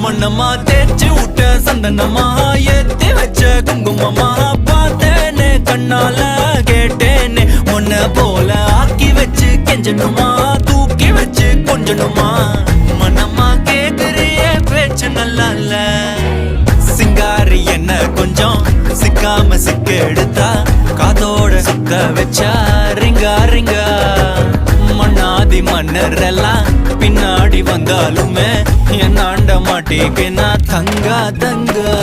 மண்ணம்மா தேய்ச்சி விட்ட சந்தனமா ஏத்தி வச்ச குங்குமமா பார்த்தேனே கண்ணால கேட்டேனே உன்ன போல ஆக்கி வச்சு கெஞ்சணுமா தூக்கி வச்சு கொஞ்சணுமா மண்ணம்மா கேக்குறிய பேச்சு நல்லா இல்ல சிங்காரி என்ன கொஞ்சம் சிக்காம சிக்க எடுத்தா காதோட சுத்த வச்சா ரிங்கா ரிங்கா மண்ணாதி மன்னர் எல்லாம் பின்னாடி வந்தாலுமே என் ஆண்ட மாட்டேக்கு நான் தங்கா தங்கா